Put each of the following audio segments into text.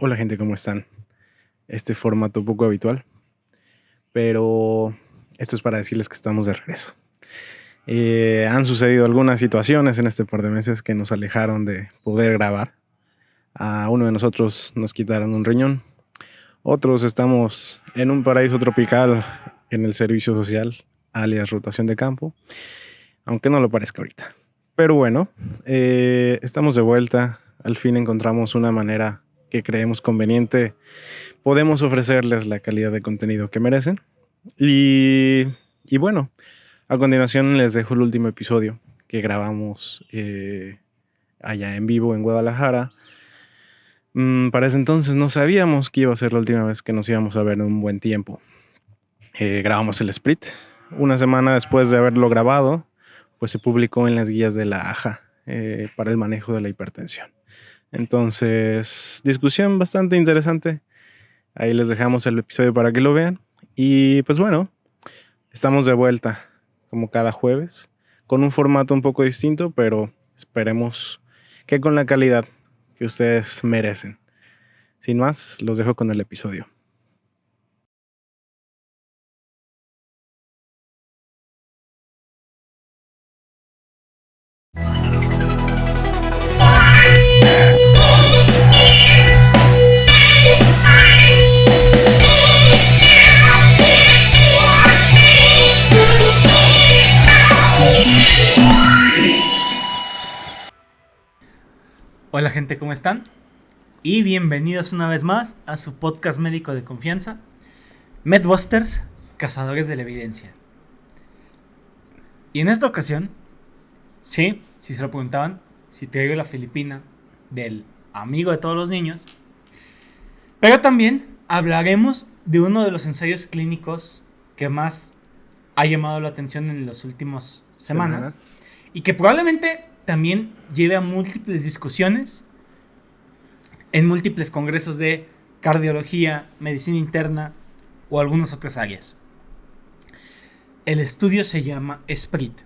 Hola gente, ¿cómo están? Este formato poco habitual, pero esto es para decirles que estamos de regreso. Han sucedido algunas situaciones en este par de meses que nos alejaron de poder grabar. A uno de nosotros nos quitaron un riñón, otros estamos en un paraíso tropical en el servicio social, alias rotación de campo, aunque no lo parezca ahorita. Pero bueno, estamos de vuelta, al fin encontramos una manera que creemos conveniente, podemos ofrecerles la calidad de contenido que merecen. Y bueno, a continuación les dejo el último episodio que grabamos allá en vivo en Guadalajara. Para ese entonces no sabíamos que iba a ser la última vez que nos íbamos a ver en un buen tiempo. Grabamos el split. Una semana después de haberlo grabado, pues se publicó en las guías de la AJA para el manejo de la hipertensión. Entonces, discusión bastante interesante. Ahí les dejamos el episodio para que lo vean. Y pues bueno, estamos de vuelta como cada jueves, con un formato un poco distinto, pero esperemos que con la calidad que ustedes merecen. Sin más, los dejo con el episodio. Hola gente, ¿cómo están? Y bienvenidos una vez más a su podcast médico de confianza, MedBusters, Cazadores de la Evidencia. Y en esta ocasión, sí, si se lo preguntaban, si traigo la Filipina del amigo de todos los niños, pero también hablaremos de uno de los ensayos clínicos que más ha llamado la atención en las últimas semanas. Y que probablemente también lleve a múltiples discusiones en múltiples congresos de cardiología, medicina interna o algunas otras áreas. El estudio se llama SPRIT.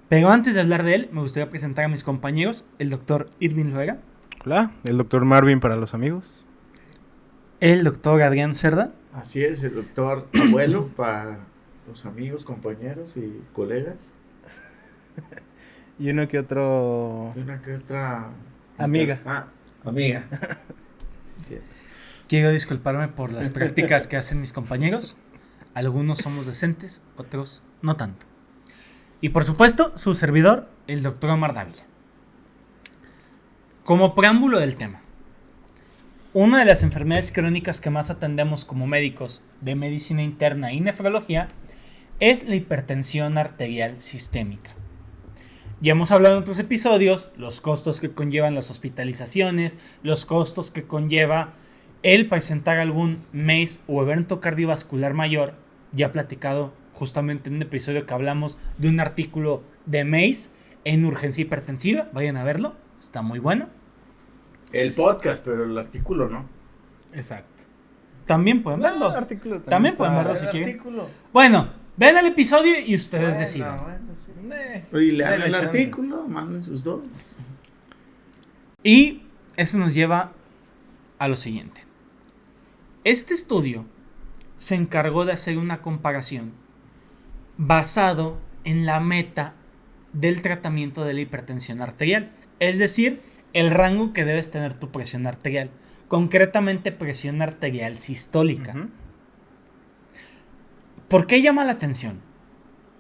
Pero antes de hablar de él, me gustaría presentar a mis compañeros, el doctor Irving Loera. Hola, el doctor Marvin para los amigos. El doctor Adrián Cerda. Así es, el doctor Abuelo para los amigos, compañeros y colegas. Y uno que otro... Y una que otra... Amiga. Amiga. Sí. Quiero disculparme por las prácticas que hacen mis compañeros. Algunos somos decentes, otros no tanto. Y por supuesto, su servidor, el doctor Omar Dávila. Como preámbulo del tema, una de las enfermedades crónicas que más atendemos como médicos de medicina interna y nefrología es la hipertensión arterial sistémica. Ya hemos hablado en otros episodios los costos que conllevan las hospitalizaciones, los costos que conlleva el presentar algún MACE o evento cardiovascular mayor. Ya he platicado justamente en un episodio que hablamos de un artículo de MACE en urgencia hipertensiva. Vayan a verlo, está muy bueno. El podcast, pero el artículo no. Exacto. También pueden verlo. El artículo también pueden verlo si El quieren. artículo. Bueno, vean el episodio y ustedes deciden. Sí. Y lean el artículo, manden sus dos. Y eso nos lleva a lo siguiente. Este estudio se encargó de hacer una comparación basado en la meta del tratamiento de la hipertensión arterial, es decir, el rango que debes tener tu presión arterial, concretamente presión arterial sistólica. Uh-huh. ¿Por qué llama la atención?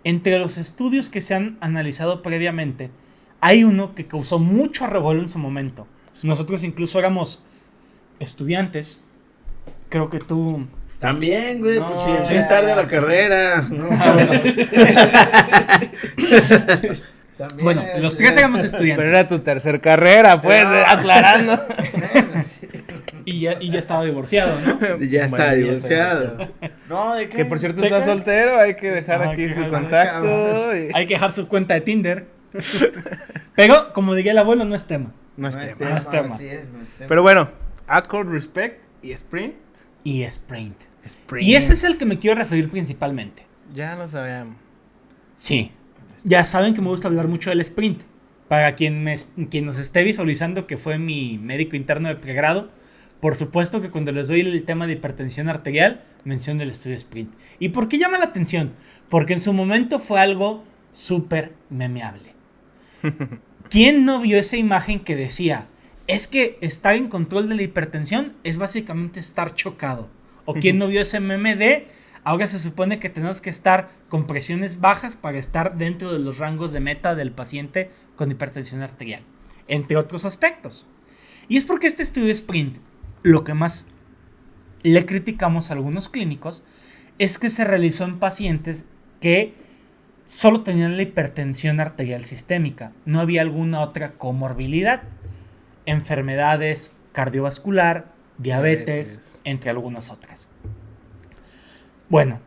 Entre los estudios que se han analizado previamente, hay uno que causó mucho revuelo en su momento. Nosotros incluso éramos estudiantes. Creo que tú... También, güey, No, pues si entré tarde a la carrera. No. También, Bueno, los tres éramos estudiantes. Pero era tu tercer carrera, pues, aclarando. Y ya estaba divorciado, ¿no? Ya está Bueno, divorciado. No, ¿de qué? Que por cierto ¿De está qué? soltero, hay que dejar Ajá, aquí que su dejar- contacto. Y... Hay que dejar su cuenta de Tinder. Pero, como diría el abuelo, no es tema. No es tema. No es tema. Así es, no es tema. Pero bueno, Accord Respect y Sprint. Y Sprint. Sprint. Y ese es el que me quiero referir principalmente. Ya lo sabíamos. Sí. Ya saben que me gusta hablar mucho del sprint. Para quien nos esté visualizando que fue mi médico interno de pregrado, Por supuesto que cuando les doy el tema de hipertensión arterial, menciono el estudio Sprint. ¿Y por qué llama la atención? Porque en su momento fue algo súper memeable. ¿Quién no vio esa imagen que decía, es que estar en control de la hipertensión es básicamente estar chocado? ¿O quién no vio ese meme de, ahora se supone que tenemos que estar con presiones bajas para estar dentro de los rangos de meta del paciente con hipertensión arterial? Entre otros aspectos. Y es porque este estudio Sprint, lo que más le criticamos a algunos clínicos, es que se realizó en pacientes que solo tenían la hipertensión arterial sistémica. No había alguna otra comorbilidad. Enfermedades cardiovascular, diabetes, entre algunas otras. Bueno,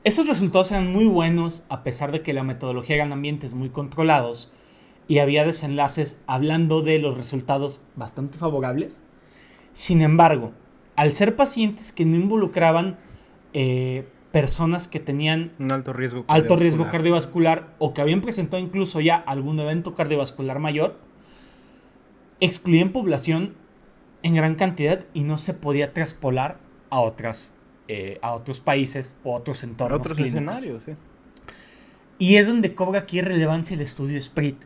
esos resultados eran muy buenos a pesar de que la metodología era en ambientes muy controlados y había desenlaces hablando de los resultados bastante favorables. Sin embargo, al ser pacientes que no involucraban personas que tenían un alto riesgo cardiovascular o que habían presentado incluso ya algún evento cardiovascular mayor, excluían población en gran cantidad y no se podía traspolar a otros países o otros entornos otros clínicos. Escenarios, sí. Y es donde cobra aquí relevancia el estudio Sprint,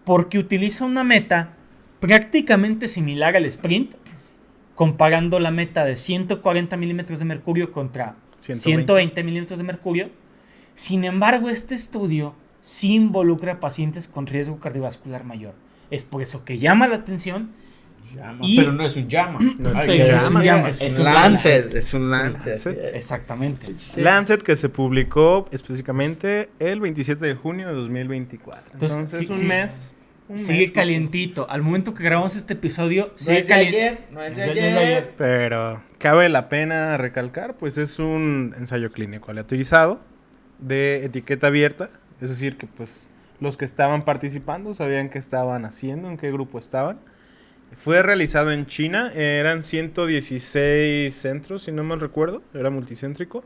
porque utiliza una meta prácticamente similar al Sprint, comparando la meta de 140 milímetros de mercurio contra 120 milímetros de mercurio. Sin embargo, este estudio sí involucra a pacientes con riesgo cardiovascular mayor. Es por eso que llama la atención. Pero no es un llama. Es un Lancet. Es un Lancet. Exactamente. Sí. Lancet, que se publicó específicamente el 27 de junio de 2024. Entonces un mes. Sigue calientito. Al momento que grabamos este episodio, No es de ayer. Pero cabe la pena recalcar, pues es un ensayo clínico aleatorizado de etiqueta abierta. Es decir, que pues los que estaban participando sabían qué estaban haciendo, en qué grupo estaban. Fue realizado en China, eran 116 centros, si no mal recuerdo, era multicéntrico.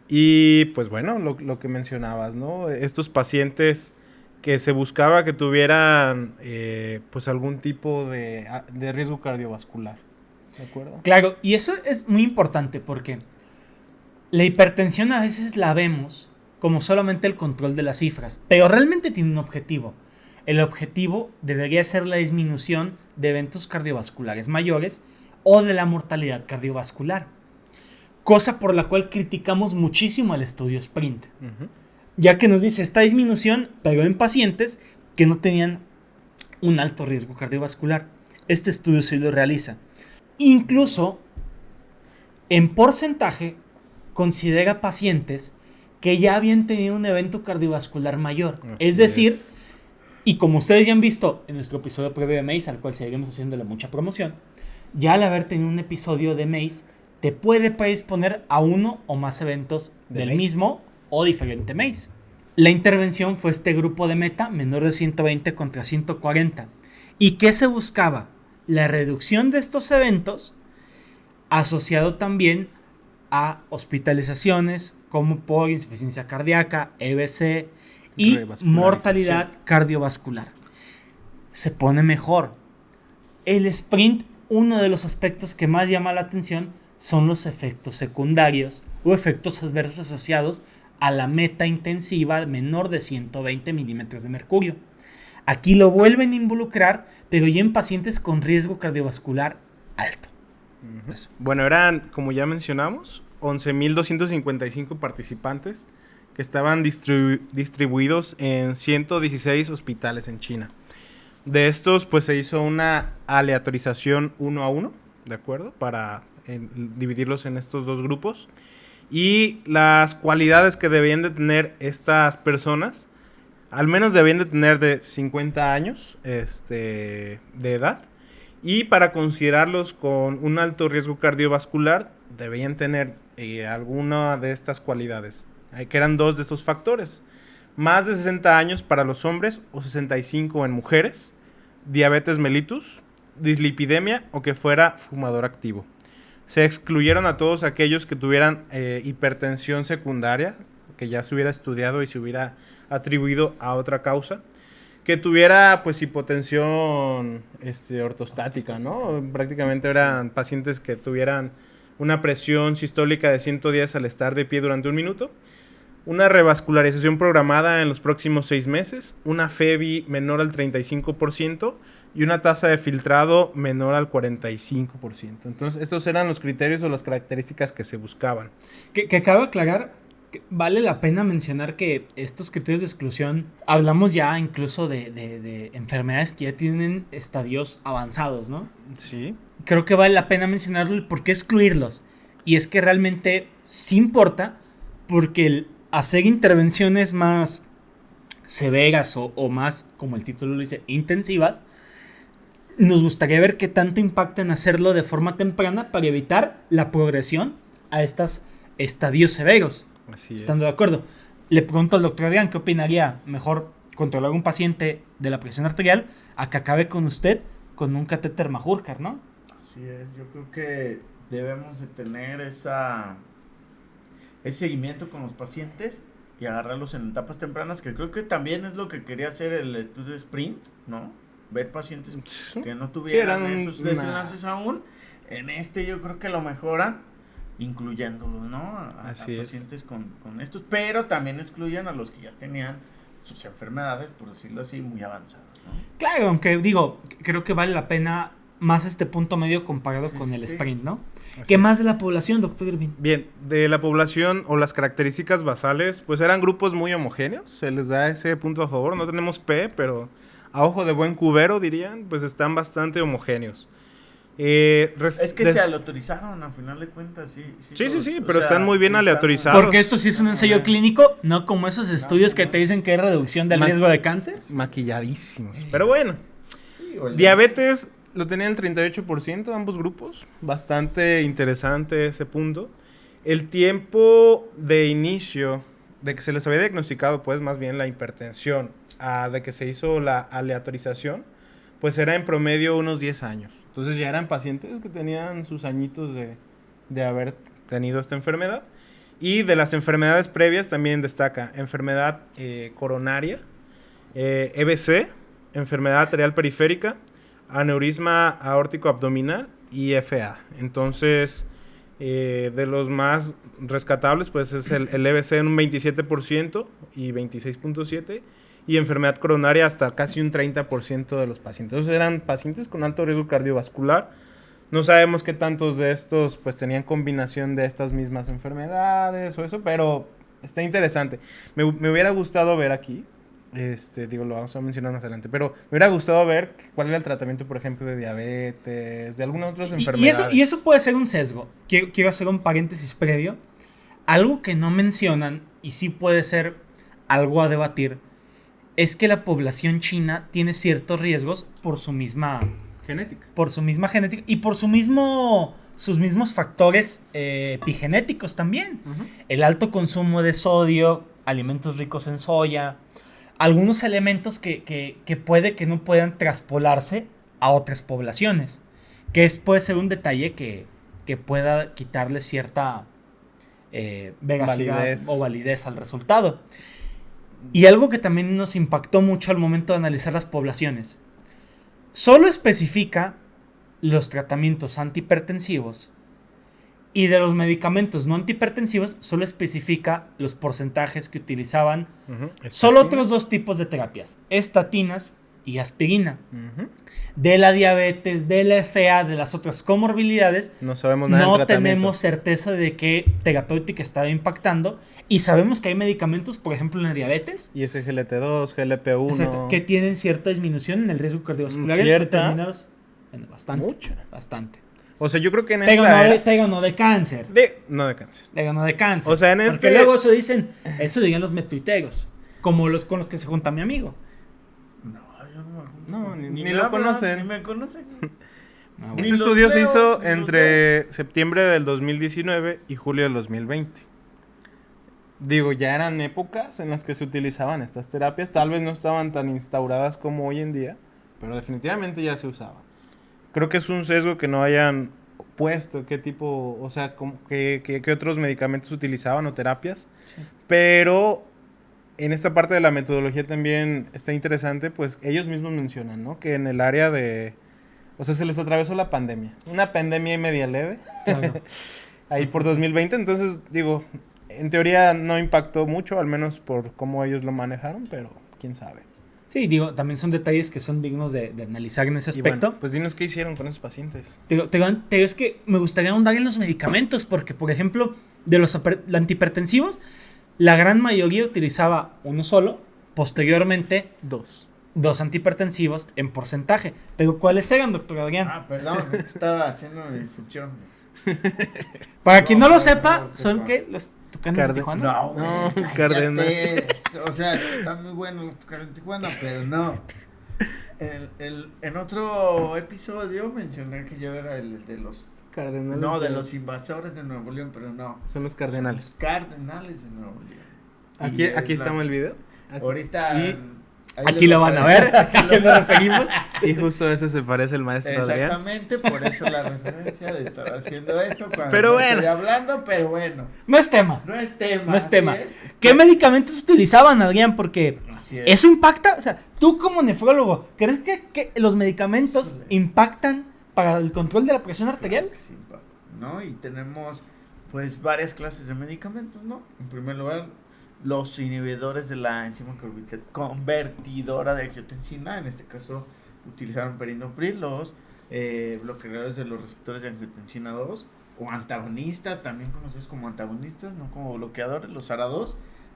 Y pues bueno, lo que mencionabas, ¿no? Estos pacientes que se buscaba que tuvieran pues algún tipo de riesgo cardiovascular, ¿de acuerdo? Claro, y eso es muy importante porque la hipertensión a veces la vemos como solamente el control de las cifras, pero realmente tiene un objetivo. El objetivo debería ser la disminución de eventos cardiovasculares mayores o de la mortalidad cardiovascular, cosa por la cual criticamos muchísimo al estudio Sprint, ya que nos dice esta disminución, pero en pacientes que no tenían un alto riesgo cardiovascular. Este estudio sí lo realiza. Incluso, en porcentaje, considera pacientes que ya habían tenido un evento cardiovascular mayor. Es decir, y como ustedes ya han visto en nuestro episodio previo de MACE, al cual seguiremos haciéndole mucha promoción, ya al haber tenido un episodio de MACE, te puede predisponer a uno o más eventos del mismo o diferente MACE. La intervención fue este grupo de meta, menor de 120 contra 140. ¿Y qué se buscaba? La reducción de estos eventos asociado también a hospitalizaciones como por insuficiencia cardíaca, EBC y mortalidad cardiovascular. Se pone mejor. El Sprint, uno de los aspectos que más llama la atención son los efectos secundarios o efectos adversos asociados a la meta intensiva menor de 120 milímetros de mercurio. Aquí lo vuelven a involucrar, pero ya en pacientes con riesgo cardiovascular alto. Bueno, eran, como ya mencionamos, 11.255 participantes que estaban distribuidos en 116 hospitales en China. De estos, pues se hizo una aleatorización 1 a 1, ¿de acuerdo? Para dividirlos en estos dos grupos. Y las cualidades que debían de tener estas personas, al menos debían de tener de 50 años de edad. Y para considerarlos con un alto riesgo cardiovascular, debían tener alguna de estas cualidades, que eran dos de estos factores. Más de 60 años para los hombres o 65 en mujeres, diabetes mellitus, dislipidemia o que fuera fumador activo. Se excluyeron a todos aquellos que tuvieran hipertensión secundaria, que ya se hubiera estudiado y se hubiera atribuido a otra causa, que tuviera pues hipotensión ortostática, ¿no? Prácticamente eran pacientes que tuvieran una presión sistólica de 110 al estar de pie durante un minuto, una revascularización programada en los próximos 6 meses, una FEBI menor al 35% y una tasa de filtrado menor al 45%. Entonces, estos eran los criterios o las características que se buscaban. Que acabo de aclarar, que vale la pena mencionar que estos criterios de exclusión, hablamos ya incluso de enfermedades que ya tienen estadios avanzados, ¿no? Sí. Creo que vale la pena mencionarlo el por qué excluirlos. Y es que realmente sí importa, porque el hacer intervenciones más severas o más, como el título lo dice, intensivas, nos gustaría ver qué tanto impacta en hacerlo de forma temprana para evitar la progresión a estos estadios severos. Así Estando de acuerdo. Le pregunto al doctor Adrián, ¿qué opinaría? ¿Mejor controlar a un paciente de la presión arterial a que acabe con usted con un catéter Majorcar, ¿no? Así es, yo creo que debemos de tener ese seguimiento con los pacientes y agarrarlos en etapas tempranas, que creo que también es lo que quería hacer el estudio Sprint, ¿no? Ver pacientes que no tuvieran esos desenlaces aún. En yo creo que lo mejoran incluyéndolos, ¿no? A pacientes con estos, pero también excluyen a los que ya tenían sus enfermedades, por decirlo así, muy avanzadas, ¿no? Claro, aunque digo, creo que vale la pena más este punto medio comparado con el sprint, ¿no? ¿Qué más de la población, doctor Irving? Bien, de la población o las características basales, pues eran grupos muy homogéneos, se les da ese punto a favor, no tenemos P, pero a ojo de buen cubero dirían, pues están bastante homogéneos. Es que se aleatorizaron, al final de cuentas, sí. Sí, pero están muy bien aleatorizados. Porque esto sí es un ensayo clínico, no como esos estudios que te dicen que hay reducción del riesgo de cáncer. Maquilladísimos. Pero bueno, diabetes lo tenían el 38%, ambos grupos. Bastante interesante ese punto. El tiempo de inicio, de que se les había diagnosticado, pues más bien la hipertensión, de que se hizo la aleatorización, pues era en promedio unos 10 años. Entonces ya eran pacientes que tenían sus añitos de haber tenido esta enfermedad. Y de las enfermedades previas también destaca enfermedad coronaria, EBC, enfermedad arterial periférica, aneurisma aórtico abdominal y FA. Entonces, de los más rescatables, pues es el EBC en un 27% y 26.7%. Y enfermedad coronaria hasta casi un 30% de los pacientes. Entonces eran pacientes con alto riesgo cardiovascular. No sabemos qué tantos de estos pues tenían combinación de estas mismas enfermedades o eso, pero está interesante. Me hubiera gustado ver aquí, lo vamos a mencionar más adelante, pero me hubiera gustado ver cuál era el tratamiento, por ejemplo, de diabetes, de algunas otras enfermedades. Y eso puede ser un sesgo. Quiero hacer un paréntesis previo. Algo que no mencionan, y sí puede ser algo a debatir, es que la población china tiene ciertos riesgos por su misma genética. Por su misma genética y por sus mismos factores epigenéticos también. Uh-huh. El alto consumo de sodio, alimentos ricos en soya, algunos elementos que puede que no puedan traspolarse a otras poblaciones. Que puede ser un detalle que pueda quitarle cierta veracidad o validez al resultado. Y algo que también nos impactó mucho al momento de analizar las poblaciones. Solo especifica los tratamientos antihipertensivos y de los medicamentos no antihipertensivos solo especifica los porcentajes que utilizaban solo otros dos tipos de terapias, estatinas y aspirina. Uh-huh. De la diabetes, de la FA, de las otras comorbilidades, no sabemos nada. No tenemos certeza de qué terapéutica estaba impactando. Y sabemos que hay medicamentos, por ejemplo, en la diabetes. Y ese GLT2, GLP1. Exacto, que tienen cierta disminución en el riesgo cardiovascular. ¿Cierta? Bueno, bastante. Mucho. Bastante. O sea, yo creo que en esta no de cáncer. No de cáncer. No de cáncer. O sea, Porque luego eso dirían los metuiteros. Como los con los que se junta mi amigo. No, ni lo conocen. Ni me conocen. Este estudio se hizo entre septiembre del 2019 y julio del 2020. Digo, ya eran épocas en las que se utilizaban estas terapias. Tal vez no estaban tan instauradas como hoy en día, pero definitivamente ya se usaban. Creo que es un sesgo que no hayan puesto qué tipo, o sea, qué otros medicamentos utilizaban o terapias. Sí. Pero en esta parte de la metodología también está interesante, pues ellos mismos mencionan, ¿no? Que en el área de... O sea, se les atravesó la pandemia. Una pandemia media leve. Claro. Ahí por 2020. Entonces, digo, en teoría no impactó mucho, al menos por cómo ellos lo manejaron, pero quién sabe. Sí, digo, también son detalles que son dignos de analizar en ese Y aspecto. bueno, pues dinos qué hicieron con esos pacientes. Es que me gustaría ahondar en los medicamentos, porque, por ejemplo, de los antihipertensivos, la gran mayoría utilizaba uno solo, posteriormente dos antihipertensivos en porcentaje. Pero ¿cuáles eran, doctor Adrián? Ah, perdón, es que estaba haciendo mi función. Para quien no lo no sepa, lo ¿son sepa. qué? ¿Los Tucanes de Tijuana? No, No, cállate. Cardenal. O sea, están muy buenos los Tucanes de Tijuana, pero no. En otro episodio mencioné que yo era el de los... Cardenales. No, de los invasores de Nuevo León, pero no. Son los cardenales. Son los Cardenales de Nuevo León. Aquí, Y aquí es estamos el video. Aquí. Ahorita... Y- ahí Aquí les lo voy van a traer. ver, ¿a qué nos referimos? Y justo a eso se parece el maestro Adrián. Exactamente, por eso la referencia de estar haciendo esto cuando Pero no bueno. estoy hablando, pero bueno, No es tema. no es tema. No es tema. así es. ¿Qué medicamentos utilizaban, Adrián? Porque Así es. eso impacta, o sea, tú como nefrólogo, ¿crees que los medicamentos impactan para el control de la presión arterial? Claro que sí, papá, ¿no? Y tenemos pues varias clases de medicamentos, ¿no? En primer lugar, los inhibidores de la enzima convertidora de angiotensina, en este caso utilizaron perindopril, los bloqueadores de los receptores de angiotensina 2 o antagonistas, también conocidos como antagonistas, no como bloqueadores, los ARA2.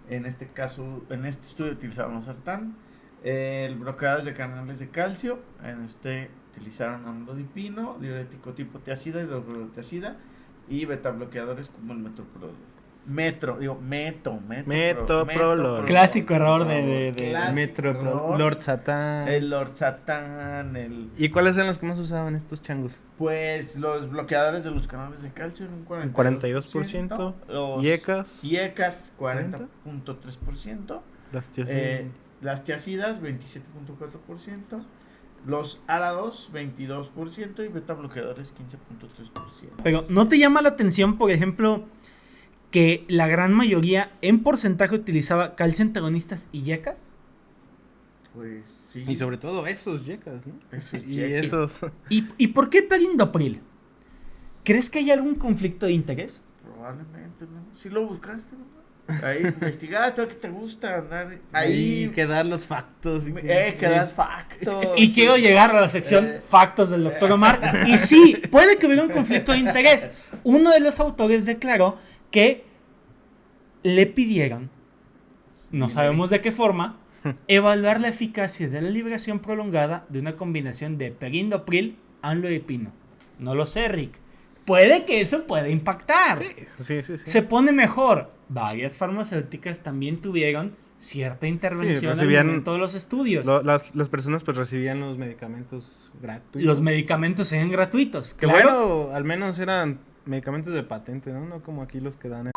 En este caso, en este estudio utilizaron los sartán, el bloqueadores de canales de calcio, en este utilizaron amlodipino, diurético tipo tiacida, hidroclorotiacida y beta bloqueadores como el Metoprolol. Clásico error de Clásico Metroprolol, error. Lord Satán. El lortzatán, ¿Y cuáles eran los que más usaban estos changos? pues los bloqueadores de los canales de calcio en un El 42%, 42%. los IECAS. 40.3%, Las tías. las tiacidas 27.4%, los ARA2 22% y beta bloqueadores 15.3%. Pero ¿no te llama la atención, por ejemplo, que la gran mayoría en porcentaje utilizaba calcio antagonistas y yecas? Pues sí. Y sobre todo esos yecas, ¿no? Esos Y yecas. esos. ¿Y por qué perindopril? ¿Crees que hay algún conflicto de interés? Probablemente, ¿no? Si lo buscaste, ¿no? Ahí investigaste, que te gusta andar Ahí ahí. que dar los factos. Y Que das factos. Y quiero llegar a la sección Eh. factos del doctor Omar. Y sí, puede que hubiera un conflicto de interés. Uno de los autores declaró que le pidieron, no sabemos de qué forma, evaluar la eficacia de la liberación prolongada de una combinación de perindopril, amlodipino. No lo sé, Rick. Puede que eso pueda impactar. Sí. Se pone mejor. Varias farmacéuticas también tuvieron cierta intervención recibían- al momento de los estudios. Las personas pues recibían los medicamentos gratuitos. Los medicamentos eran gratuitos. Que Claro, bueno, al menos eran medicamentos de patente, ¿no? No como aquí los que dan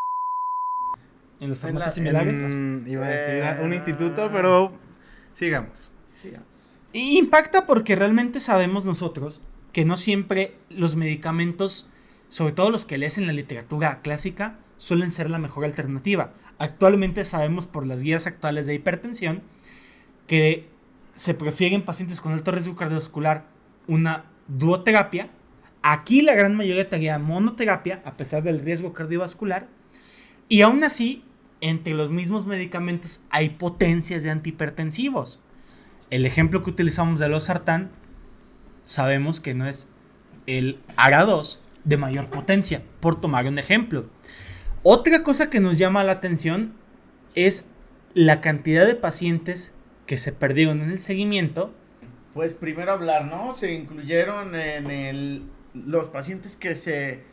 en las en farmacias la- similares. iba a decir un instituto, pero sigamos. Sigamos. Y impacta porque realmente sabemos nosotros que no siempre los medicamentos, sobre todo los que lees en la literatura clásica, suelen ser la mejor alternativa. Actualmente sabemos por las guías actuales de hipertensión que se prefiere en pacientes con alto riesgo cardiovascular una duoterapia. Aquí la gran mayoría tendría monoterapia a pesar del riesgo cardiovascular. Y aún así, entre los mismos medicamentos hay potencias de antihipertensivos. El ejemplo que utilizamos de losartán, sabemos que no es el ARA2 de mayor potencia, por tomar un ejemplo. Otra cosa que nos llama la atención es la cantidad de pacientes que se perdieron en el seguimiento. Pues primero hablar, ¿no? Se incluyeron los pacientes que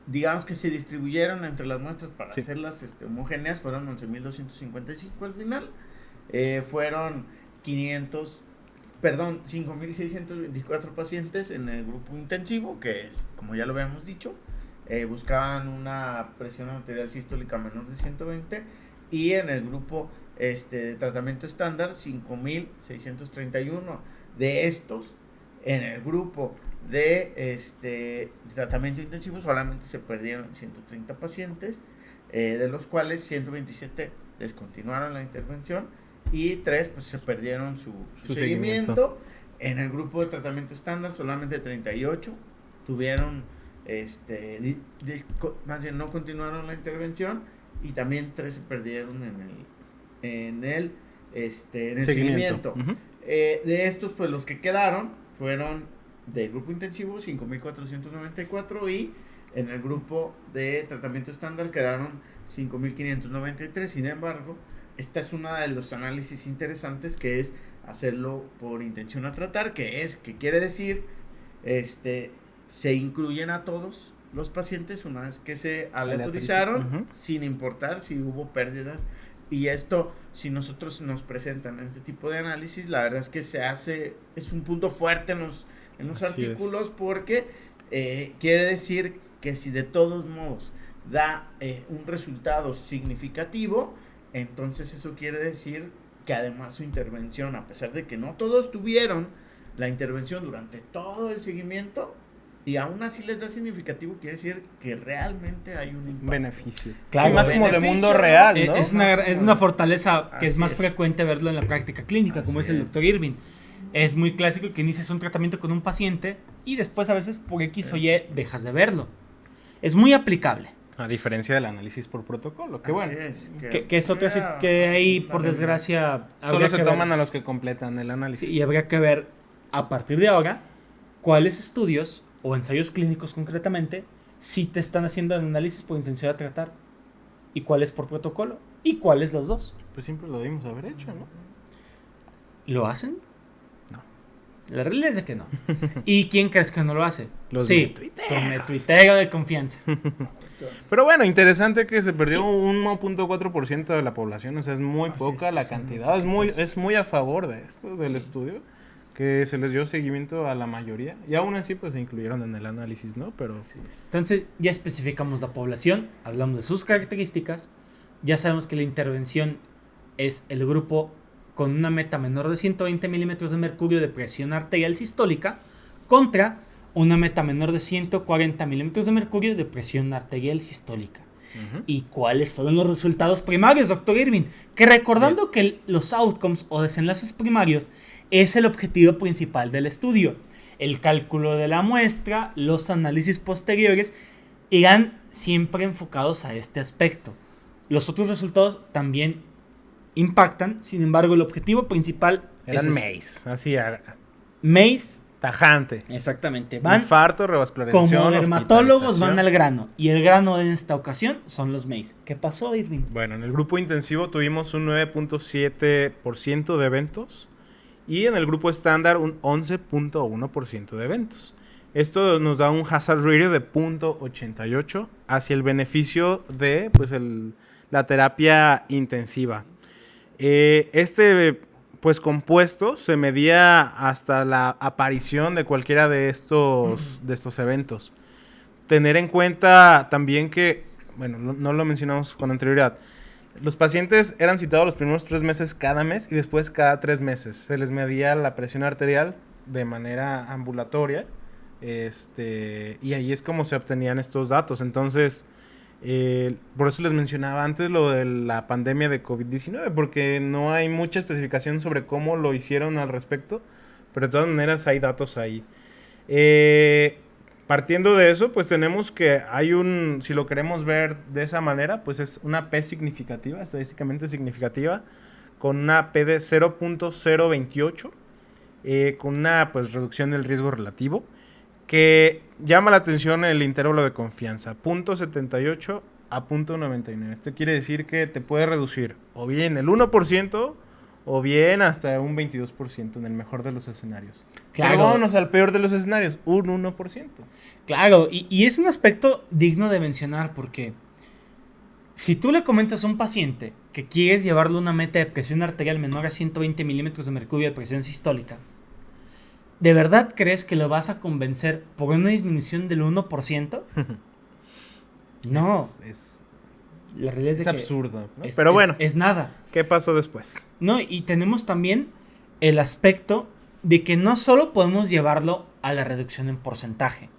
digamos que se distribuyeron entre las muestras para hacerlas homogéneas, fueron 11.255 al final. Fueron 5.624 pacientes en el grupo intensivo, que es, como ya lo habíamos dicho, buscaban una presión arterial sistólica menor de 120, y en el grupo de tratamiento estándar 5.631. De estos, en el grupo de tratamiento intensivo solamente se perdieron 130 pacientes, de los cuales 127 descontinuaron la intervención y 3 pues se perdieron su seguimiento. En el grupo de tratamiento estándar solamente 38 tuvieron más bien no continuaron la intervención y también 3 se perdieron en el seguimiento. Uh-huh. De estos pues los que quedaron fueron del grupo intensivo 5.494 y en el grupo de tratamiento estándar quedaron 5.593. Sin embargo, esta es una de los análisis interesantes, que es hacerlo por intención a tratar, que quiere decir se incluyen a todos los pacientes una vez que se aleatorizaron, Uh-huh. sin importar si hubo pérdidas. Y esto, si nosotros nos presentan este tipo de análisis, la verdad es que es un punto fuerte en los Así artículos, porque quiere decir que si de todos modos da un resultado significativo, entonces eso quiere decir que además su intervención, a pesar de que no todos tuvieron la intervención durante todo el seguimiento, y aún así les da significativo, quiere decir que realmente hay un impacto. Beneficio. Claro, Sí, más como de beneficio, mundo ¿no? real, ¿no? Es una fortaleza que es Así más es. frecuente verlo en la práctica clínica, como Así es el es. doctor Irving. Es muy clásico que inicias un tratamiento con un paciente y después a veces por X o Y dejas de verlo. Es muy aplicable. A diferencia del análisis por protocolo, que Así bueno, es, Que es otra que ahí, por desgracia, solo habría se que toman ver. a los que completan el análisis. Sí, y habría que ver a partir de ahora cuáles estudios o ensayos clínicos concretamente sí te están haciendo el análisis por intención de tratar y cuáles por protocolo y cuáles los dos. Pues siempre lo debimos haber hecho, ¿no? ¿Lo hacen? No. La realidad es de que no. ¿Y quién crees que no lo hace? Los sí, metuiteros. tu metuitero de confianza. Pero bueno, interesante que se perdió un 1.4% de la población, o sea, es muy Así poca es, la son cantidad, es muy a favor de esto, del estudio, que se les dio seguimiento a la mayoría, y aún así pues se incluyeron en el análisis, ¿no? Pero Entonces ya especificamos la población, hablamos de sus características, ya sabemos que la intervención es el grupo con una meta menor de 120 milímetros de mercurio de presión arterial sistólica contra una meta menor de 140 milímetros de mercurio de presión arterial sistólica. ujú. ¿Y cuáles fueron los resultados primarios, doctor Irving? Que recordando que los outcomes o desenlaces primarios es el objetivo principal del estudio. El cálculo de la muestra, los análisis posteriores irán siempre enfocados a este aspecto. Los otros resultados también impactan, sin embargo el objetivo principal Eran es MACE, así, MACE. tajante. Exactamente, van Infarto, revascularización, como dermatólogos, van al hospitalización. grano. Y el grano en esta ocasión son los MACE. ¿Qué pasó, Irving? Bueno, en el grupo intensivo tuvimos un 9.7% de eventos y en el grupo estándar un 11.1% de eventos. Esto nos da un hazard ratio de 0.88 hacia el beneficio de la terapia intensiva. Pues compuesto se medía hasta la aparición de cualquiera de estos eventos. Tener en cuenta también que, bueno, no lo mencionamos con anterioridad, los pacientes eran citados los primeros 3 meses cada mes y después cada 3 meses. Se les medía la presión arterial de manera ambulatoria, y ahí es como se obtenían estos datos. Entonces, por eso les mencionaba antes lo de la pandemia de COVID-19, porque no hay mucha especificación sobre cómo lo hicieron al respecto, pero de todas maneras hay datos ahí. Partiendo de eso, pues tenemos que si lo queremos ver de esa manera, pues es una P significativa, estadísticamente significativa, con una P de 0.028, con una pues reducción del riesgo relativo, que llama la atención el intervalo de confianza, 0.78 a 0.99. Esto quiere decir que te puede reducir o bien el 1% o bien hasta un 22% en el mejor de los escenarios. Claro. Pero vámonos al peor de los escenarios, un 1%. Claro, y es un aspecto digno de mencionar porque si tú le comentas a un paciente que quieres llevarle una meta de presión arterial menor a 120 milímetros de mercurio de presión sistólica, ¿de verdad crees que lo vas a convencer por una disminución del 1%? No, la realidad es, Es de que absurdo, ¿no? es- Pero es- bueno, es nada. ¿qué pasó después? No, y tenemos también el aspecto de que no solo podemos llevarlo a la reducción en porcentaje.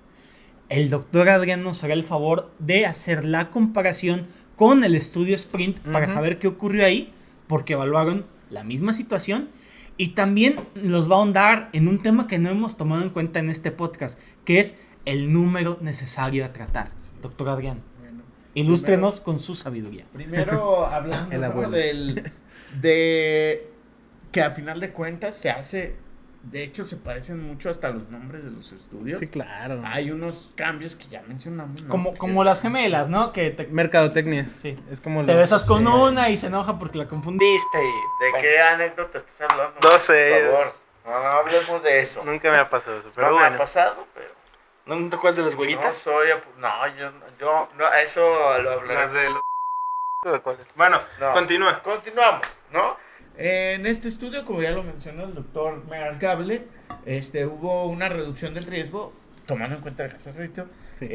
El doctor Adrián nos hará el favor de hacer la comparación con el estudio Sprint para saber qué ocurrió ahí, porque evaluaron la misma situación. Y también los va a ahondar en un tema que no hemos tomado en cuenta en este podcast, que es el número necesario a tratar. Doctor Adrián, ilústrenos con su sabiduría. Primero, hablando, ¿no?, de que a final de cuentas se hace, de hecho se parecen mucho hasta los nombres de los estudios. Sí, claro. Hay unos cambios que ya mencionamos, ¿no? Como las gemelas, ¿no? Mercadotecnia. Sí. Es como Te besas con una y se enoja porque la confundiste. ¿De qué anécdota estás hablando? No sé. Por favor, no hablemos de eso. Nunca me ha pasado eso, pero No bueno. me ha pasado, pero... ¿No te acuerdas de las No huellitas? soy... yo no, eso lo hablaré. Las de los... ¿De cuáles? Bueno, No. continúa. Continuamos, ¿no? En este estudio, como ya lo mencionó el doctor Megacable, hubo una reducción del riesgo, tomando en cuenta el hazard ratio, Sí.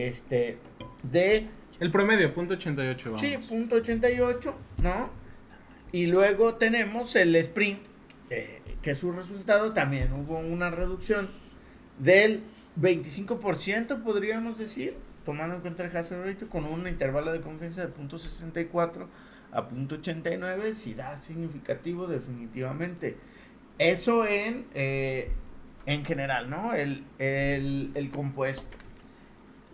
de El promedio, .88, vamos. sí, .88, ¿no? Y luego tenemos el sprint, que su resultado también hubo una reducción del 25%, podríamos decir, tomando en cuenta el hazard ratio, con un intervalo de confianza de .64 a .89, sí da significativo definitivamente. Eso en general, ¿no? El compuesto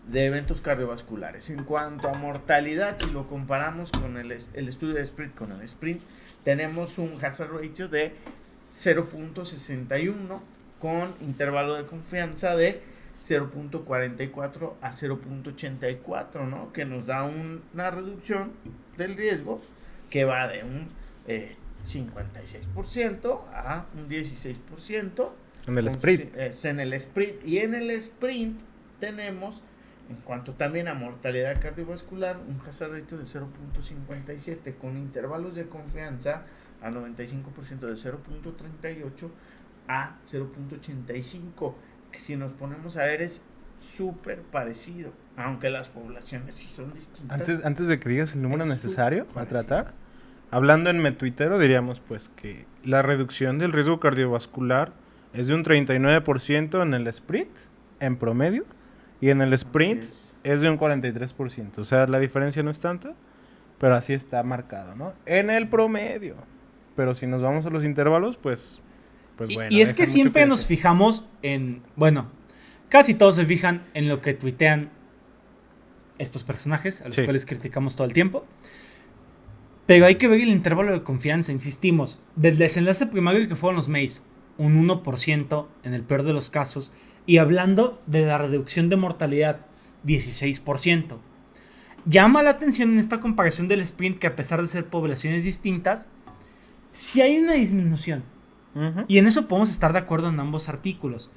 de eventos cardiovasculares. En cuanto a mortalidad, si lo comparamos con el estudio de Sprint con el Sprint, tenemos un hazard ratio de 0.61 con intervalo de confianza de 0.44 a 0.84, ¿no? Que nos da una reducción del riesgo que va de un 56% a un 16%. En el sprint. Es en el sprint. Y en el sprint tenemos, en cuanto también a mortalidad cardiovascular, un hazard ratio de 0.57 con intervalos de confianza a 95% de 0.38 a 0.85, que si nos ponemos a ver es súper parecido, aunque las poblaciones sí son distintas. Antes de que digas el número Es necesario súper a tratar, hablando en metuitero, diríamos pues que la reducción del riesgo cardiovascular es de un 39% en el sprint, en promedio, y en el sprint es de un 43%. O sea, la diferencia no es tanta, pero así está marcado, ¿no? En el promedio. Pero si nos vamos a los intervalos, pues bueno. Y es que deja mucho siempre nos decir. fijamos en, bueno, casi todos se fijan en lo que tuitean estos personajes, a los Sí. cuales criticamos todo el tiempo. Pero hay que ver el intervalo de confianza, insistimos. Del desenlace primario que fueron los MACE, un 1% en el peor de los casos. Y hablando de la reducción de mortalidad, 16%. Llama la atención en esta comparación del sprint que, a pesar de ser poblaciones distintas, sí hay una disminución. Ujú. Y en eso podemos estar de acuerdo en ambos artículos.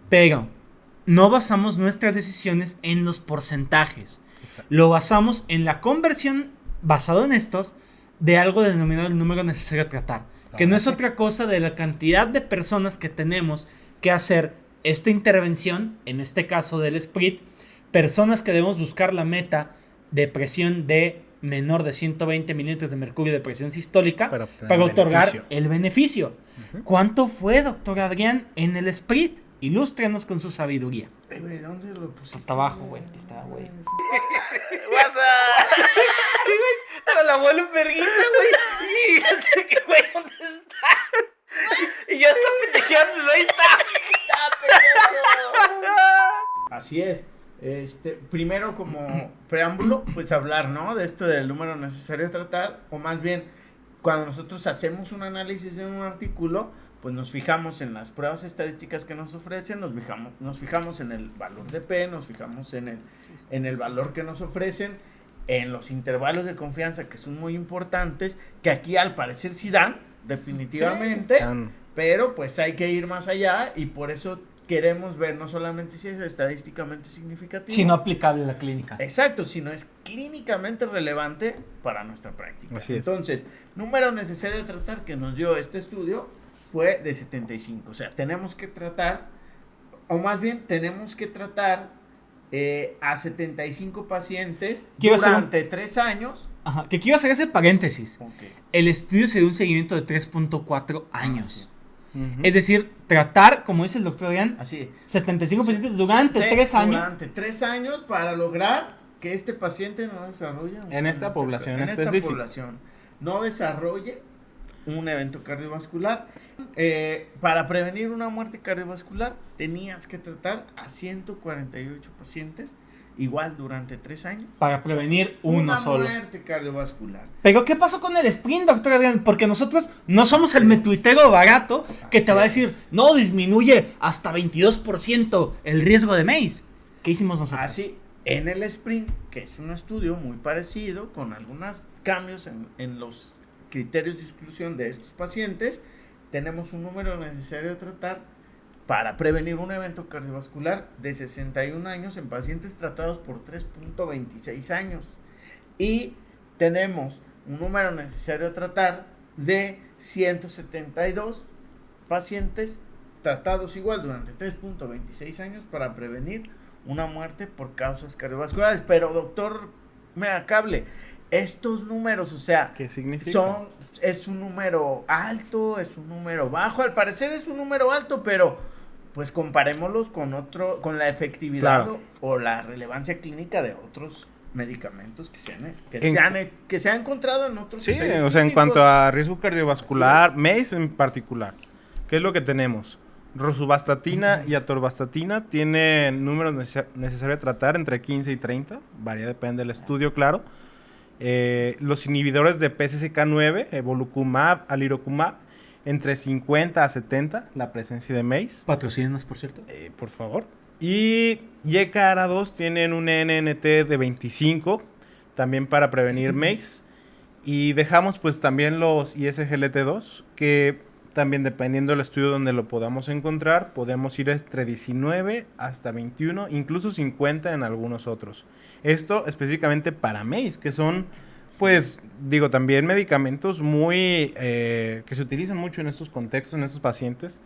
Pero no basamos nuestras decisiones en los porcentajes. Exacto. Lo basamos en la conversión, basado en estos, de algo denominado el número necesario a tratar. Que no es otra cosa de la cantidad de personas que tenemos que hacer esta intervención, en este caso del sprint, personas que debemos buscar la meta de presión de menor de 120 milímetros de mercurio de presión sistólica Para obtener para el otorgar beneficio. el beneficio. Ujú. ¿Cuánto fue, doctor Adrián, en el sprint? Ilústrenos con su sabiduría. Güey, ¿dónde lo pusiste? Está abajo, güey. Aquí está, güey. WhatsApp. La abuelo verguita, güey. Y ya sé que, güey, ¿dónde está? Y ya está pendejeando, ahí está. Así es. Primero, como preámbulo, pues hablar, ¿no? De esto del número necesario a tratar, o más bien, cuando nosotros hacemos un análisis de un artículo, pues nos fijamos en las pruebas estadísticas que nos ofrecen, nos fijamos en el valor de P, nos fijamos en el valor que nos ofrecen, en los intervalos de confianza que son muy importantes, que aquí al parecer sí dan, definitivamente, pero pues hay que ir más allá y por eso queremos ver no solamente si es estadísticamente significativo, Si no aplicable a la clínica. exacto, sino es clínicamente relevante para nuestra práctica. Así es. Entonces, número necesario de tratar que nos dio este estudio fue de 75. O sea, tenemos que tratar, o más bien tenemos que tratar a 75 pacientes Quiero hacer durante 3 años. Ajá, que quiero hacer ese paréntesis. Ok. El estudio se dio un seguimiento de 3.4 años. Ujú. Es decir, tratar, como dice el doctor Adrián, Así. 75 pacientes durante Sí, 3 años. Durante 3 años para lograr que este paciente no desarrolle en esta población en específica. esta población no desarrolle un evento cardiovascular. Para prevenir una muerte cardiovascular tenías que tratar a 148 pacientes igual durante 3 años. Para prevenir uno solo. Una muerte cardiovascular. Pero ¿qué pasó con el sprint, doctor Adrián? Porque nosotros no somos el metuitero barato que te va a decir, no, disminuye hasta 22% el riesgo de MACE. ¿Qué hicimos nosotros? Así, en el sprint, que es un estudio muy parecido, con algunos cambios en los criterios de exclusión de estos pacientes, tenemos un número necesario de tratar para prevenir un evento cardiovascular de 61 años en pacientes tratados por 3.26 años. Y tenemos un número necesario de tratar de 172 pacientes tratados igual durante 3.26 años para prevenir una muerte por causas cardiovasculares. Pero doctor Megacable, estos números, o sea, ¿qué significa? Es un número alto, es un número bajo, al parecer es un número alto, pero pues comparémoslos con la efectividad, claro, o la relevancia clínica de otros medicamentos que se han encontrado en otros. Sí, o sea, en cuanto a riesgo cardiovascular, sí, MACE en particular, ¿qué es lo que tenemos? Rosuvastatina y atorvastatina tienen números necesarios de tratar entre 15 y 30, varía, depende del estudio, claro. Los inhibidores de PCSK9, evolucumab, alirocumab, entre 50 a 70, la presencia de MACE. Patrocínenos, por cierto. Por favor. Y YKR2 tienen un NNT de 25, también para prevenir MACE. Y dejamos pues también los ISGLT2, que también dependiendo del estudio donde lo podamos encontrar, podemos ir entre 19 hasta 21, incluso 50 en algunos otros. Esto específicamente para MACE, que son, pues, digo, también medicamentos muy, que se utilizan mucho en estos contextos, en estos pacientes.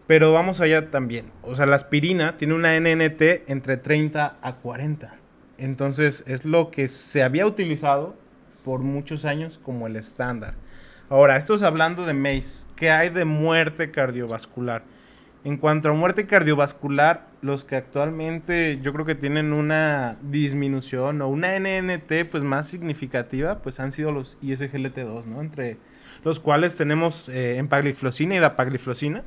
Pero vamos allá también. O sea, la aspirina tiene una NNT entre 30 a 40. Entonces, es lo que se había utilizado por muchos años como el estándar. Ahora, esto es hablando de MACE. ¿Qué hay de muerte cardiovascular? En cuanto a muerte cardiovascular, los que actualmente yo creo que tienen una disminución o una NNT pues más significativa, pues han sido los ISGLT2, ¿no? Entre los cuales tenemos empagliflozina y dapagliflozina,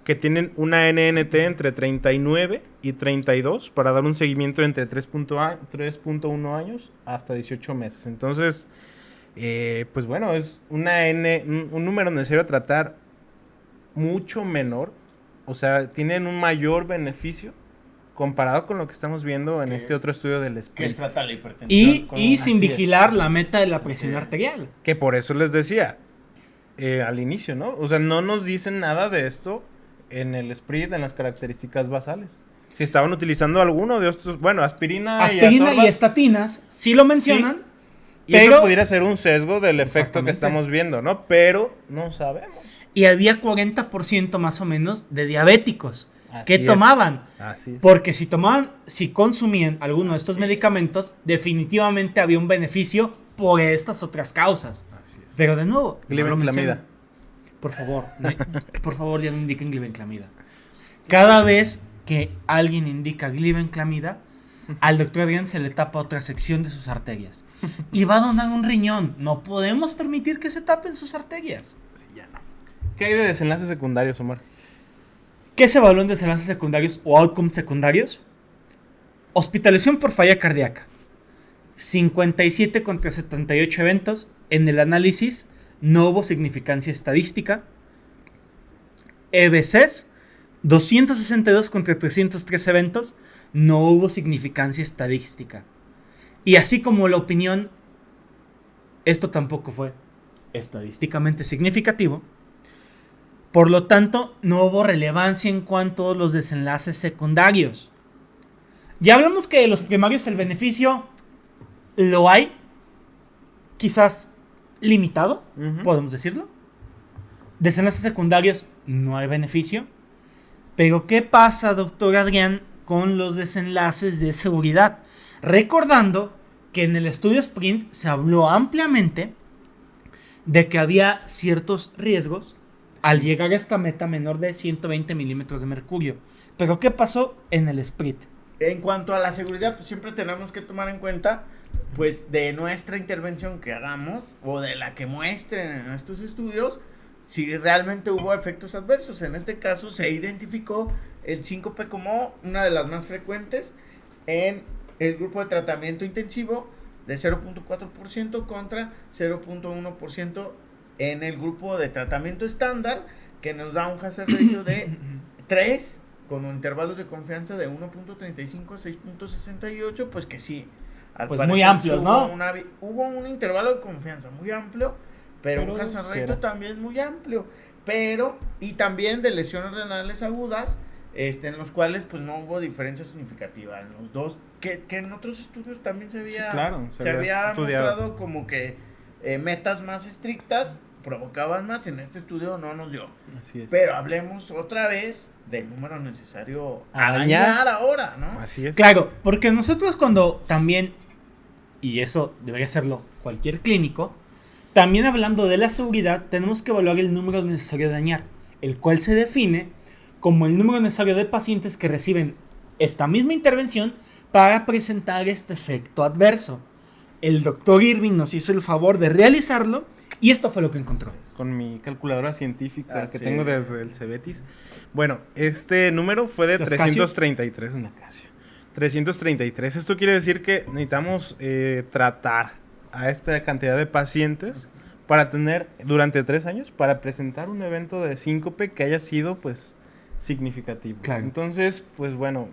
que tienen una NNT entre 39 y 32 para dar un seguimiento entre 3.1 años hasta 18 meses. Entonces, pues bueno, es un número necesario a tratar mucho menor. O sea, tienen un mayor beneficio comparado con lo que estamos viendo en este otro estudio del sprint. Que es tratar la hipertensión. Y sin vigilar la meta de la presión arterial. Que por eso les decía al inicio, ¿no? O sea, no nos dicen nada de esto en el sprint, en las características basales. Si estaban utilizando alguno de estos, bueno, aspirina y estatinas, sí lo mencionan. Sí. Y pero eso pudiera ser un sesgo del efecto que estamos viendo, ¿no? Pero no sabemos. Y había 40% más o menos de diabéticos que tomaban. Así es. Porque si consumían alguno de estos medicamentos, definitivamente había un beneficio por estas otras causas. Así es. Pero de nuevo, glibenclamida. Por favor, ya no indiquen glibenclamida. Cada vez que alguien indica glibenclamida, al doctor Adrián se le tapa otra sección de sus arterias. Y va a donar un riñón. No podemos permitir que se tapen sus arterias. Sí, ya no. ¿Qué hay de desenlaces secundarios, Omar? ¿Qué se evaluó en desenlaces secundarios o outcomes secundarios? Hospitalización por falla cardíaca. 57 contra 78 eventos. En el análisis no hubo significancia estadística. EBCs, 262 contra 303 eventos. No hubo significancia estadística. Y así como la opinión, esto tampoco fue estadísticamente significativo. Por lo tanto, no hubo relevancia en cuanto a los desenlaces secundarios. Ya hablamos que de los primarios el beneficio lo hay, quizás limitado, podemos decirlo. Desenlaces secundarios no hay beneficio. Pero ¿qué pasa, doctor Adrián, con los desenlaces de seguridad? Recordando que en el estudio Sprint se habló ampliamente de que había ciertos riesgos al llegar a esta meta menor de 120 milímetros de mercurio. Pero ¿qué pasó en el Sprint? En cuanto a la seguridad, pues siempre tenemos que tomar en cuenta, pues, de nuestra intervención que hagamos o de la que muestren en estos estudios, si realmente hubo efectos adversos. En este caso se identificó el síncope como una de las más frecuentes en el grupo de tratamiento intensivo de 0.4% contra 0.1% en el grupo de tratamiento estándar, que nos da un hazard ratio de 3 con intervalos de confianza de 1.35 a 6.68, pues que sí. Pues muy amplios, ¿no? Hubo un intervalo de confianza muy amplio, pero un hazard ratio también muy amplio. Y también de lesiones renales agudas, en los cuales pues no hubo diferencia significativa en los dos, que en otros estudios también se había mostrado como que metas más estrictas provocaban más. En este estudio no nos dio. Así es. Pero hablemos otra vez del número necesario a dañar ahora, ¿no? Así es. Claro, porque nosotros cuando también, y eso debería hacerlo cualquier clínico, también hablando de la seguridad, tenemos que evaluar el número necesario de dañar, el cual se define como el número necesario de pacientes que reciben esta misma intervención para presentar este efecto adverso. El doctor Irving nos hizo el favor de realizarlo y esto fue lo que encontró. Con mi calculadora científica que tengo desde el Cebetis. Bueno, este número fue de 333, una Casio. 333. Esto quiere decir que necesitamos tratar a esta cantidad de pacientes para tener durante 3 años, para presentar un evento de síncope que haya sido pues significativo. Claro. Entonces, pues bueno.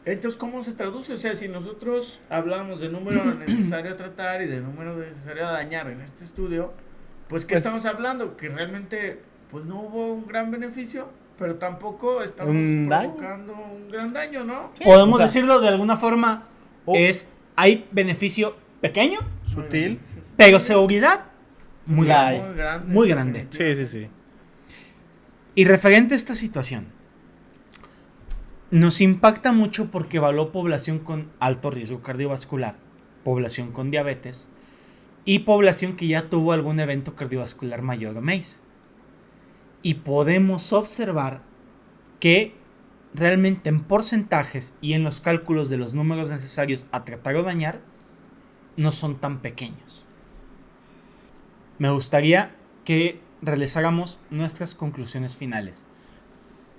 Entonces, ¿cómo se traduce? O sea, si nosotros hablamos de número necesario a tratar y de número necesario a dañar en este estudio, pues ¿qué estamos hablando? Que realmente pues no hubo un gran beneficio, pero tampoco estamos provocando un gran daño, ¿no? Sí, podemos decirlo de alguna forma, hay beneficio pequeño, sutil, pero seguridad muy grande. Sí. Y referente a esta situación, nos impacta mucho porque evaluó población con alto riesgo cardiovascular, población con diabetes y población que ya tuvo algún evento cardiovascular mayor o MACE. Y podemos observar que realmente en porcentajes y en los cálculos de los números necesarios a tratar o dañar no son tan pequeños. Me gustaría que realizáramos nuestras conclusiones finales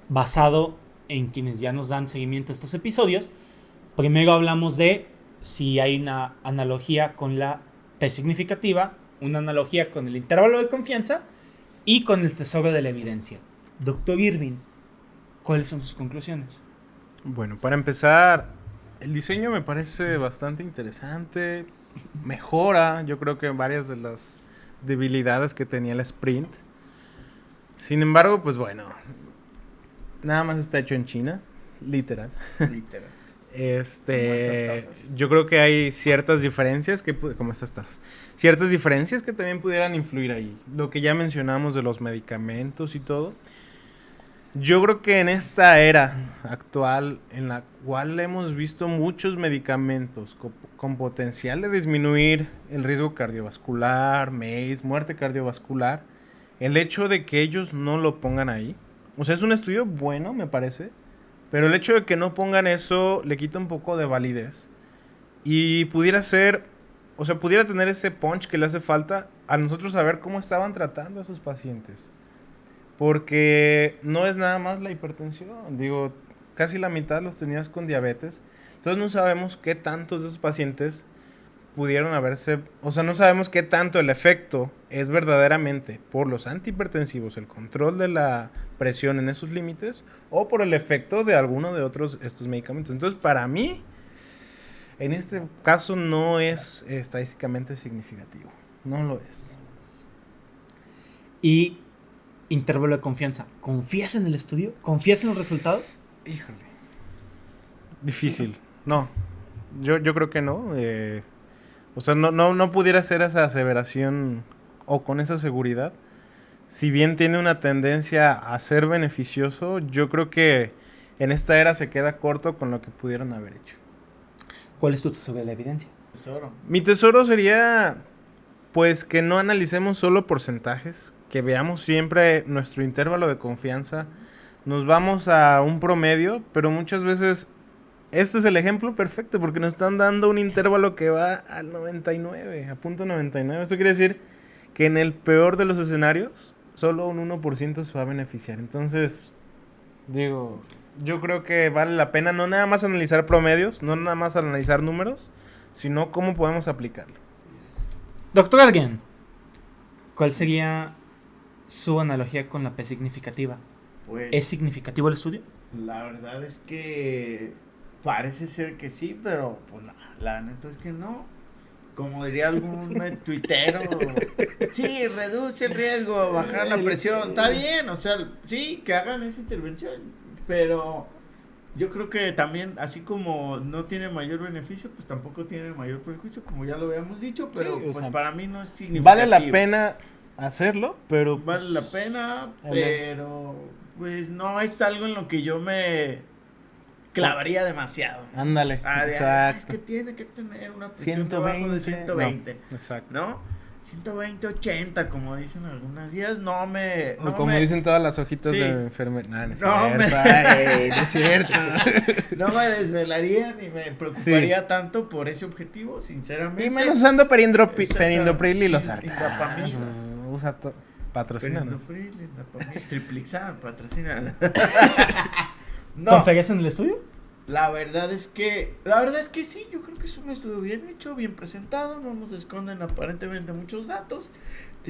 basado en quienes ya nos dan seguimiento a estos episodios. Primero hablamos de si hay una analogía con la P significativa, una analogía con el intervalo de confianza y con el tesoro de la evidencia. Doctor Irving, ¿cuáles son sus conclusiones? Bueno, para empezar, el diseño me parece bastante interesante. Mejora, yo creo que varias de las debilidades que tenía el Sprint. Sin embargo, pues bueno, nada más está hecho en China, literal. Yo creo que hay ciertas diferencias como estas tazas. Ciertas diferencias que también pudieran influir ahí. Lo que ya mencionamos de los medicamentos y todo. Yo creo que en esta era actual, en la cual hemos visto muchos medicamentos con potencial de disminuir el riesgo cardiovascular, MACE, muerte cardiovascular, el hecho de que ellos no lo pongan ahí, o sea, es un estudio bueno, me parece, pero el hecho de que no pongan eso le quita un poco de validez y pudiera tener ese punch que le hace falta a nosotros saber cómo estaban tratando a sus pacientes. Porque no es nada más la hipertensión. Digo, casi la mitad los tenías con diabetes. Entonces no sabemos qué tantos de esos pacientes pudieron haberse... O sea, no sabemos qué tanto el efecto es verdaderamente por los antihipertensivos, el control de la presión en esos límites, o por el efecto de alguno de estos medicamentos. Entonces, para mí, en este caso no es estadísticamente significativo. No lo es. Y... intervalo de confianza. ¿Confías en el estudio? ¿Confías en los resultados? Híjole. Difícil. No. Yo creo que no. O sea, no pudiera hacer esa aseveración o con esa seguridad. Si bien tiene una tendencia a ser beneficioso, yo creo que en esta era se queda corto con lo que pudieron haber hecho. ¿Cuál es tu tesoro de la evidencia? Mi tesoro sería, pues, que no analicemos solo porcentajes, que veamos siempre nuestro intervalo de confianza, nos vamos a un promedio, pero muchas veces este es el ejemplo perfecto porque nos están dando un intervalo que va al 99, a punto 99. Eso quiere decir que en el peor de los escenarios, solo un 1% se va a beneficiar. Entonces, digo, yo creo que vale la pena no nada más analizar promedios, no nada más analizar números, sino cómo podemos aplicarlo. Doctor Adrián, ¿cuál sería su analogía con la P significativa? Pues, ¿Es significativo el estudio? la verdad es que parece ser que sí, pero pues la neta es que no. Como diría algún tuitero, sí, reduce el riesgo, bajar la presión, está bien, o sea, sí, que hagan esa intervención, pero yo creo que también, así como no tiene mayor beneficio, pues tampoco tiene mayor perjuicio, como ya lo habíamos dicho, pero Sí, o pues sea, para mí no es significativo. Vale la pena hacerlo, pero... Vale la pena, pero pues no es algo en lo que yo me clavaría demasiado. Ándale, Es exacto. que tiene que tener una presión debajo de 120, No, exacto. ¿no? 120, 80, como dicen algunas guías, no me... O como dicen todas las hojitas Sí. de enfermería. Nah, no es No cierto, me- ay, no es cierto. No me desvelaría ni me preocuparía tanto por ese objetivo, sinceramente. Y menos usando Exacto. perindopril y los Indapamil. Usa patrocinanos. Perindopril, Indapamil, Triplixan, patrocinan. ¿Conferías en el estudio? La verdad es que sí, yo creo que es un estudio bien hecho, bien presentado, no nos esconden aparentemente muchos datos.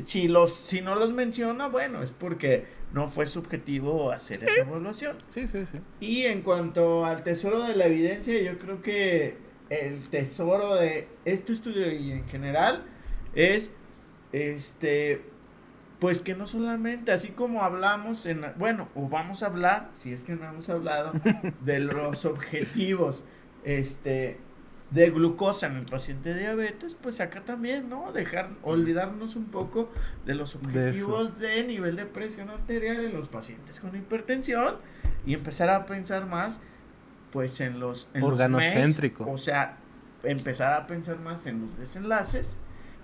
Si no los menciona, bueno, es porque no fue su objetivo hacer esa evaluación. Sí. Y en cuanto al tesoro de la evidencia, yo creo que el tesoro de este estudio y en general es pues que no solamente, así como hablamos o vamos a hablar, si es que no hemos hablado, de los objetivos, de glucosa en el paciente de diabetes, pues acá también, ¿no? Olvidarnos un poco de los objetivos de nivel de presión arterial en los pacientes con hipertensión y empezar a pensar más, pues, en los organocéntrico. o sea, empezar a pensar más en los desenlaces,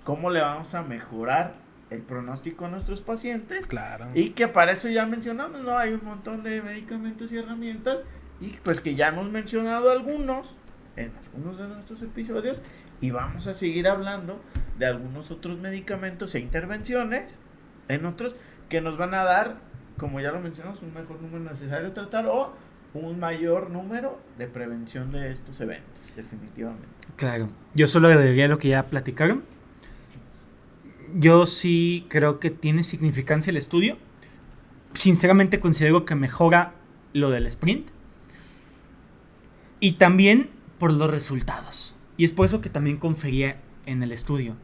cómo le vamos a mejorar el pronóstico a nuestros pacientes. Claro. Y que para eso ya mencionamos, ¿no? Hay un montón de medicamentos y herramientas. Y pues que ya hemos mencionado algunos en algunos de nuestros episodios. Y vamos a seguir hablando de algunos otros medicamentos e intervenciones en otros que nos van a dar, como ya lo mencionamos, un mejor número necesario de tratar o un mayor número de prevención de estos eventos, definitivamente. Claro. Yo solo agregaría lo que ya platicaron. Yo sí creo que tiene significancia el estudio. Sinceramente considero que mejora lo del sprint. Y también por los resultados. Y es por eso que también confería en el estudio.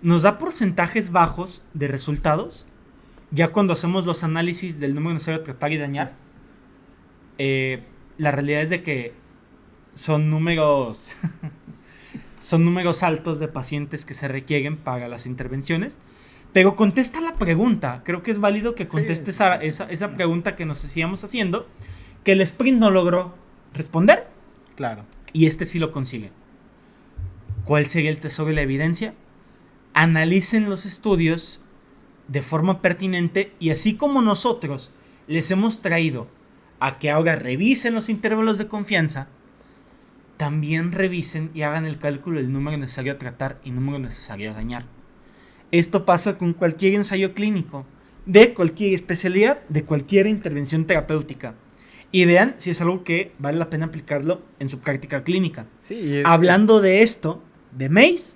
Nos da porcentajes bajos de resultados. Ya cuando hacemos los análisis del número necesario de tratar y dañar. La realidad es de que son números... Son números altos de pacientes que se requieren para las intervenciones. Pero contesta la pregunta. Creo que es válido que conteste esa pregunta que nos decíamos haciendo. Que el sprint no logró responder. Claro. Y este sí lo consigue. ¿Cuál sería el tesoro de la evidencia? Analicen los estudios de forma pertinente. Y así como nosotros les hemos traído a que ahora revisen los intervalos de confianza, también revisen y hagan el cálculo del número necesario a tratar y número necesario a dañar. Esto pasa con cualquier ensayo clínico, de cualquier especialidad, de cualquier intervención terapéutica. Y vean si es algo que vale la pena aplicarlo en su práctica clínica. Sí, Hablando de esto, de MACE,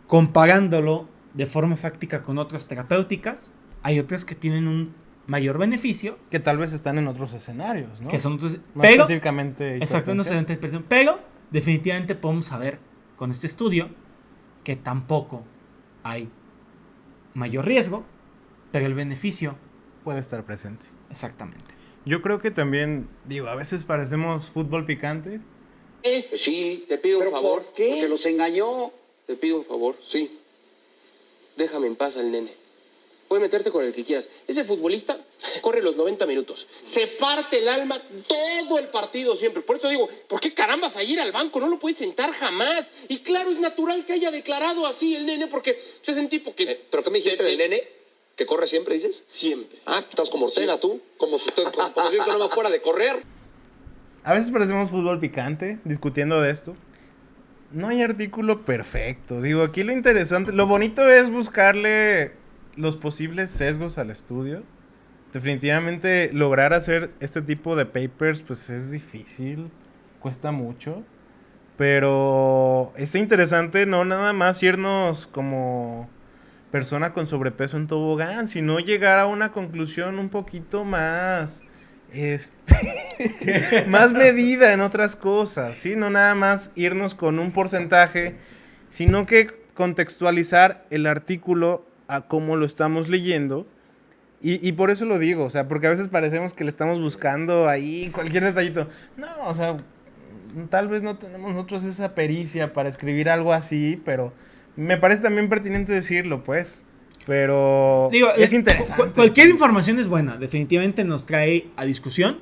comparándolo de forma fáctica con otras terapéuticas, hay otras que tienen un mayor beneficio. Que tal vez están en otros escenarios, ¿no? Que son otros, no pero, específicamente. exacto, no hipertensión. solamente, pero definitivamente podemos saber con este estudio que tampoco hay mayor riesgo, pero el beneficio Puede estar presente. exactamente. Yo creo que también, digo, a veces parecemos fútbol picante. Sí, te pido un favor. ¿Por qué? Porque los engañó. Te pido un favor. Sí. Déjame en paz al nene. Puedes meterte con el que quieras. Ese futbolista corre los 90 minutos. Se parte el alma todo el partido siempre. Por eso digo, ¿por qué carambas a ir al banco? No lo puedes sentar jamás. Y claro, es natural que haya declarado así el nene porque es un tipo que... ¿Pero qué me dijiste del nene? ¿Que corre siempre, dices? Siempre. Ah, tú estás como Ortega, tú. Como si esto no me fuera de correr. A veces parecemos fútbol picante discutiendo de esto. No hay artículo perfecto. Digo, aquí lo interesante, lo bonito es buscarle los posibles sesgos al estudio. Definitivamente lograr hacer este tipo de papers pues es difícil, cuesta mucho. Pero es interesante no nada más irnos como persona con sobrepeso en tobogán, sino llegar a una conclusión un poquito más más medida en otras cosas, ¿sí? No nada más irnos con un porcentaje, sino que contextualizar el artículo a cómo lo estamos leyendo. Y por eso lo digo, o sea, porque a veces parecemos que le estamos buscando ahí cualquier detallito. No, o sea, tal vez no tenemos nosotros esa pericia para escribir algo así, pero me parece también pertinente decirlo, pues. Pero Digo, es interesante. Cualquier información es buena, definitivamente nos trae a discusión.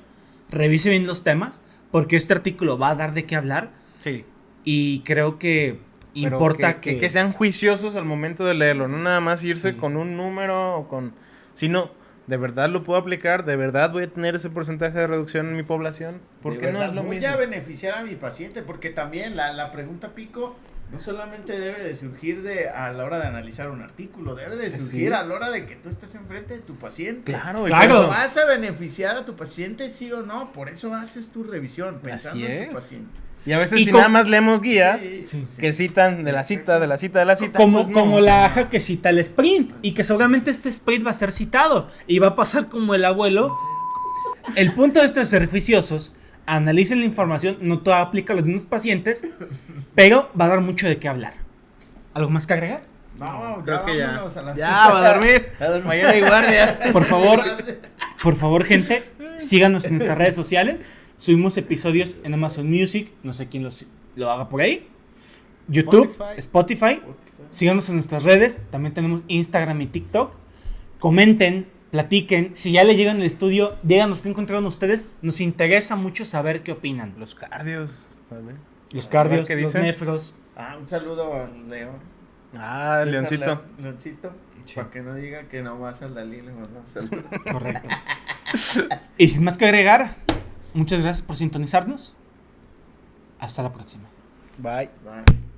Revise bien los temas, porque este artículo va a dar de qué hablar. Sí. Y creo que Pero importa que sean juiciosos al momento de leerlo, no nada más irse Sí. con un número o con... Sino, ¿de verdad lo puedo aplicar? ¿De verdad voy a tener ese porcentaje de reducción en mi población? Porque no es lo voy mismo. a beneficiar a mi paciente, porque también la pregunta pico no solamente debe de surgir a la hora de analizar un artículo, debe de surgir Sí. a la hora de que tú estés enfrente de tu paciente. Claro, Claro. claro. ¿Vas a beneficiar a tu paciente, sí o no? Por eso haces tu revisión, pensando Así en es. tu paciente. Y a veces Y si con- nada más leemos guías Sí. que citan de la cita, de la cita, de la cita. como, pues no. como la aja que cita el sprint. Y que seguramente este sprint va a ser citado. Y va a pasar como el abuelo. El punto de estos ser juiciosos. Analicen la información. No todo aplica a los mismos pacientes. Pero va a dar mucho de qué hablar. ¿Algo más que agregar? No, Creo que ya. vámonos a la- Ya, va a dormir. Mañana hay guardia. Por favor, gente, síganos en nuestras redes sociales. Subimos episodios en Amazon Music. No sé quién lo haga por ahí. YouTube, Spotify. Síganos en nuestras redes. También tenemos Instagram y TikTok. Comenten, platiquen. Si ya le llegan al estudio, díganos qué encontraron ustedes. Nos interesa mucho saber qué opinan. Los cardios, ¿sabes? Los cardios, ¿Qué los dicen? nefros. Un saludo a León. Ah, el César leoncito. Leoncito. Sí. Para que no diga que nomás al Dalí le mandamos saludos. Correcto. Y sin más que agregar, muchas gracias por sintonizarnos. Hasta la próxima. Bye. Bye.